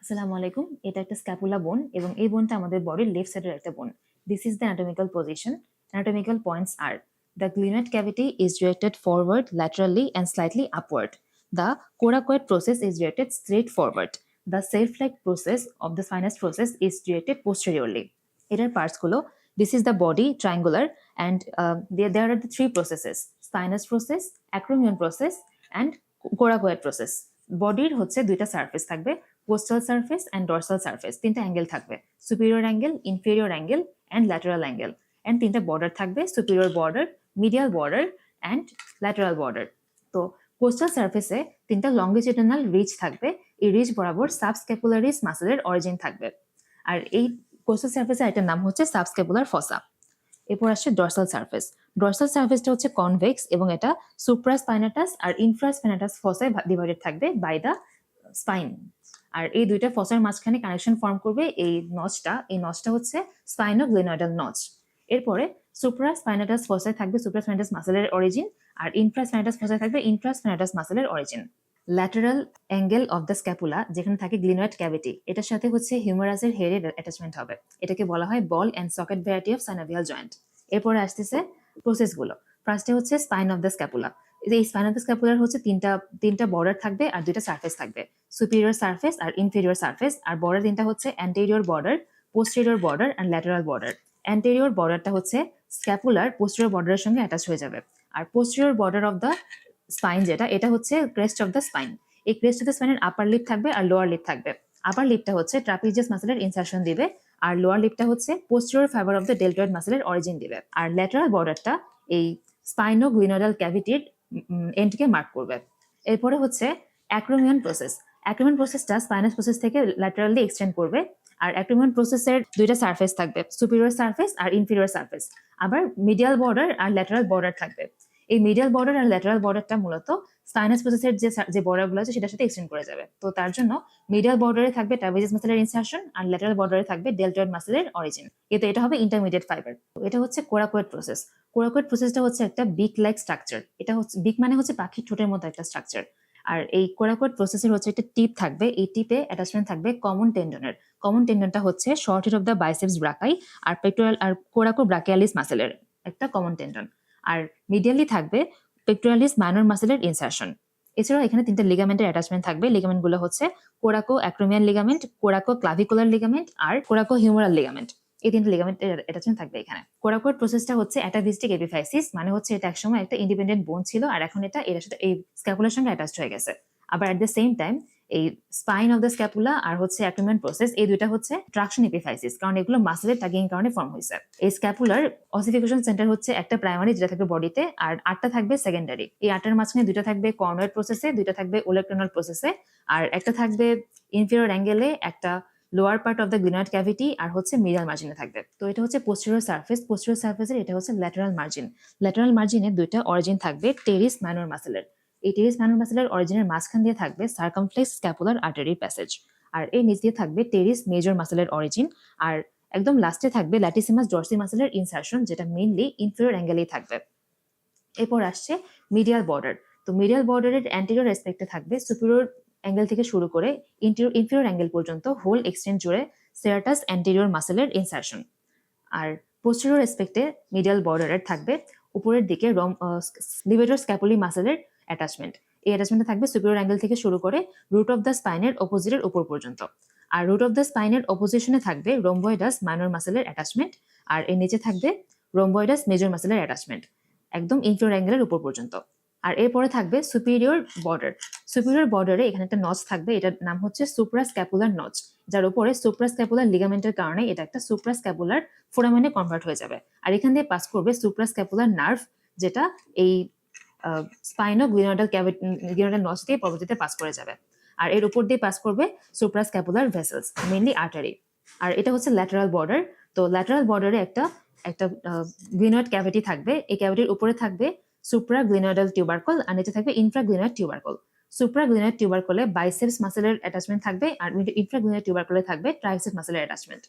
আসসালামু আলাইকুম। এটা একটা স্ক্যাপুলা বোন এবং এই বোনটা আমাদের বডির লেফট সাইডের একটা বোন। This is the anatomical position. Anatomical points are: the glenoid cavity is directed forward, laterally, and slightly upward. The coracoid process is directed straight forward. The self-like process of the sinus process is directed posteriorly. এটার parts গুলো: this is the body, triangular, and there are the three processes: sinus process, acromion process, and coracoid process. বডির হচ্ছে দুইটা surface থাকবে, coastal surface and dorsal surface. তিনটা angle থাকবে: superior angle, inferior angle and lateral angle. And তিনটা border থাকবে: superior border, medial border and lateral border. তো coastal সারফেসে তিনটা লঙ্গিটিউডিনাল রিজ থাকবে। এই রিজ বরাবর সাবস্ক্যাপুলারিস মাসেলের অরিজিন থাকবে। আর এই কোস্টাল সারফেসের একটা নাম হচ্ছে সাবস্ক্যাপুলার ফসা। এরপর আসছে ডরসাল সারফেস। ডরসাল সারফেসটা হচ্ছে কনভেক্স এবং এটা সুপ্রাস্পাইনাটাস আর ইনফ্রাস্পাইনাটাস ফসায় ডিভাইডেড থাকবে বাই দ্য স্পাইন। আর এই দুইটা ফসার মাঝখানে কানেকশন ফর্ম করবে এই নচটা হচ্ছে স্পাইনোগ্লিনয়েডাল নচ। এরপরে সুপ্রাস্পাইনাটাস ফসায় থাকবে সুপ্রাস্পাইনাটাস মাসেলের অরিজিন, আর ইনফ্রাস্পাইনাটাস ফসায় থাকবে ইনফ্রাস্পাইনাটাস মাসেলের origin. Lateral angle of the scapula, যেখানে থাকে গ্লিনয়েড ক্যাভিটি, এটার সাথে হচ্ছে হিউমারাসের হেডের অ্যাটাচমেন্ট হবে। এটাকে বলা হয় ball and socket variety of synovial joint. এরপরে আসতেছে প্রসেসগুলো। ফার্স্টে হচ্ছে স্পাইন অফ দ্য স্ক্যাপুলা। এই স্পাইন অফ দ্য স্ক্যাপুলার হচ্ছে তিনটা বর্ডার থাকবে আর দুইটা সারফেস থাকবে: সুপিরিয়র সারফেস আর ইনফেরিয়র সারফেস। আর বর্ডার তিনটা হচ্ছে anterior border, posterior border and lateral border. Anterior বর্ডারটা হচ্ছে স্ক্যাপুলার পোস্টেরিয়র বর্ডারের সঙ্গে অ্যাটাচ হয়ে যাবে। আর posterior border of the spine এটা হচ্ছে ক্রেস্ট অফ দ্য স্পাইন। এই ক্রেস্ট অফ দ্য স্পাইনের আপার লিপ থাকবে আর লোয়ার লিপ থাকবে। আপার লিপটা হচ্ছে ট্রাপিজিয়াস মাসেলের ইনসারশন দিবে, আর লোয়ার লিপটা হচ্ছে posterior fibre of the deltoid মাসেলের অরিজিন দিবে। আর ল্যাটারাল বর্ডারটা এই স্পাইনোগ্লিনোডাল ক্যাভিটির এন্ডকে মার্ক করবে। এরপরে হচ্ছে অ্যাক্রোমিয়ন প্রসেস। অ্যাক্রোমিয়ন প্রসেসটা স্পাইনাস প্রসেস থেকে ল্যাটারালি এক্সটেন্ড করবে। আর অ্যাক্রোমিয়ন প্রসেসের দুইটা সারফেস থাকবে: সুপিরিয়র সারফেস আর ইনফেরিয়র সারফেস। আবার মিডিয়াল বর্ডার আর ল্যাটারাল বর্ডার থাকবে। এই মিডিয়াল বর্ডার আর ল্যাটারাল বর্ডারটা মূলত সাইনাস প্রসেসের যে বর্ডারগুলো আছে সেটার সাথে এক্সটেন্ড করে যাবে। তো তার জন্য মিডিয়াল বর্ডারে থাকবে ট্রাপিজিয়াস মাসেলের ইনসারশন আর ল্যাটারাল বর্ডারে থাকবে ডেল্টয়েড মাসেলের অরিজিন। কিন্তু এটা হবে ইন্টারমিডিয়েট ফাইবার। এটা হচ্ছে কোরাকয়েড প্রসেস। কোরাকয়েড প্রসেসটা হচ্ছে একটা বিক লাইক স্ট্রাকচার। এটা হচ্ছে বিক মানে হচ্ছে পাখির ঠোঁটের মতো একটা স্ট্রাকচার। আর এই কোরাকয়েড প্রসেসের হচ্ছে একটা টিপ থাকবে। এই টিপে অ্যাটাচমেন্ট থাকবে কমন টেন্ডনের। কমন টেন্ডনটা হচ্ছে short head of the biceps brachii আর পেক্টোরাল আর কোরাকো ব্রাকিয়ালিস মাসেলের একটা কমন টেন্ডন। আর মিডিয়ালি থাকবে পেক্টোরালিস মাইনর মাসেলের ইনসারশন। এছাড়াও এখানে তিনটা লিগামেন্টের অ্যাটাচমেন্ট থাকবে। লিগামেন্ট গুলো হচ্ছে coracoacromial ligament, coracoclavicular ligament আর কোরাকো হিউমারাল লিগামেন্ট। এই তিনটা লিগামেন্টের অ্যাটাচমেন্ট থাকবে এখানে। কোরাকয়েড প্রসেসটা হচ্ছে অ্যাটাভিস্টিক এপিফাইসিস, মানে হচ্ছে এটা একসময় একটা ইন্ডিপেন্ডেন্ট বোন ছিল আর এখন এটা এর সাথে এই স্ক্যাপুলার সঙ্গে অ্যাটাচড হয়ে গেছে। আবার এট দ্য সেম টাইম এই স্পাইন অফ দ্য স্ক্যাপুলা আর হচ্ছে অ্যাক্রোমিয়ান প্রসেস, এই দুইটা হচ্ছে ট্রাকশন এপিফাইসিস, কারণ এগুলো মাসেলের টাগিং কারণে ফর্ম হয়েছে। এই স্ক্যাপুলার অসিফিকেশন সেন্টার হচ্ছে একটা প্রাইমারি, যেটা থাকবে বডিতে, আর 8টা থাকবে সেকেন্ডারি। এই 8টার মাঝখানে দুইটা থাকবে কর্নয়েড প্রসেসে, দুইটা থাকবে ওলেক্ট্রনাল প্রসেসে, আর একটা থাকবে ইনফেরিয়র অ্যাঙ্গেলে, একটা lower part of the glenoid cavity, আর হচ্ছে মিডিয়াল মার্জিনে থাকবে। তো এটা হচ্ছে পোস্টেরিয়র সারফেস। পোস্টেরিয়র সারফেসের এটা হচ্ছে ল্যাটারাল মার্জিন। ল্যাটারাল মার্জিনে দুইটা অরিজিন থাকবে টেরিস মাইনর মাসেলের। এই টেরিস মাইনর মাসেলের অরিজিনের মাঝখান দিয়ে থাকবে সার্কামফ্লেক্স স্ক্যাপুলার আর্টারি প্যাসেজ, আর এই নিচ দিয়ে থাকবে টেরিস মেজর মাসেলের অরিজিন, আর একদম লাস্টে থাকবে ল্যাটিসিমাস ডরসি মাসেলের ইনসারশন, যেটা মেইনলি ইনফেরিয়র অ্যাঙ্গেলেই থাকবে। এরপর আসছে মিডিয়াল বর্ডার। তো মিডিয়াল বর্ডারের অ্যান্টেরিয়র রেসপেক্টে থাকবে সুপিরিয়র অ্যাঙ্গেল থেকে শুরু করে ইনফেরিয়র অ্যাঙ্গেল পর্যন্ত হোল এক্সটেন্ড জুড়ে সেরাটাস অ্যান্টেরিয়র মাসেলের ইনসারশন। আর পোস্টেরিয়র রেসপেক্টে মিডিয়াল বর্ডারের থাকবে উপরের দিকে লিভেটর স্ক্যাপুলি মাসেলের অ্যাটাচমেন্ট। এই অ্যাটাচমেন্টে থাকবে সুপিরিয়র অ্যাঙ্গেল থেকে শুরু করে রুট অফ দ্য স্পাইনের অপোজিটের উপর পর্যন্ত। আর রুট অফ দ্য স্পাইনের অপোজিশনে থাকবে রোম্বয়েডাস মাইনর মাসেলের অ্যাটাচমেন্ট, আর এর নিচে থাকবে রোম্বয়েডাস মেজর মাসেলের অ্যাটাচমেন্ট একদম ইনফেরিয়র অ্যাঙ্গেলের উপর পর্যন্ত। আর এরপরে থাকবে সুপিরিয়র বর্ডার। সুপিরিয়র বর্ডারে এখানে একটা নচ থাকবে, এটার নাম হচ্ছে সুপ্রাস্ক্যাপুলার নচ, যার উপরে সুপ্রাস্ক্যাপুলার লিগামেন্টের কারণে এটা একটা সুপ্রাস্ক্যাপুলার ফোরামেনে কনভার্ট হয়ে যাবে। আর এখান দিয়ে পাস করবে সুপ্রাস্ক্যাপুলার নার্ভ, যেটা এই স্পাইনোগ্লিনোডাল গ্লিনোডাল নচ দিয়ে পরবর্তীতে পাস করে যাবে। আর এর উপর দিয়ে পাস করবে সুপ্রাস্ক্যাপুলার ভেসেলস, মেইনলি আর্টারি। আর এটা হচ্ছে ল্যাটারাল বর্ডার। তো ল্যাটারাল বর্ডারে একটা গ্লিনয়েড ক্যাভিটি থাকবে। এই ক্যাভিটির উপরে থাকবে সুপ্রাগ্লিনোডাল টিউবারকল আর নিচে থাকবে ইনফ্রাগ্লিনোয়েড টিউবারকল। সুপ্রাগ্লিনোয়েড টিউবারকলে বাইসেপস মাসেলের অ্যাটাচমেন্ট থাকবে, আর ইনফ্রাগ্লিনোয়েড টিউবারকলে থাকবে ট্রাইসেপস মাসেলের অ্যাটাচমেন্ট।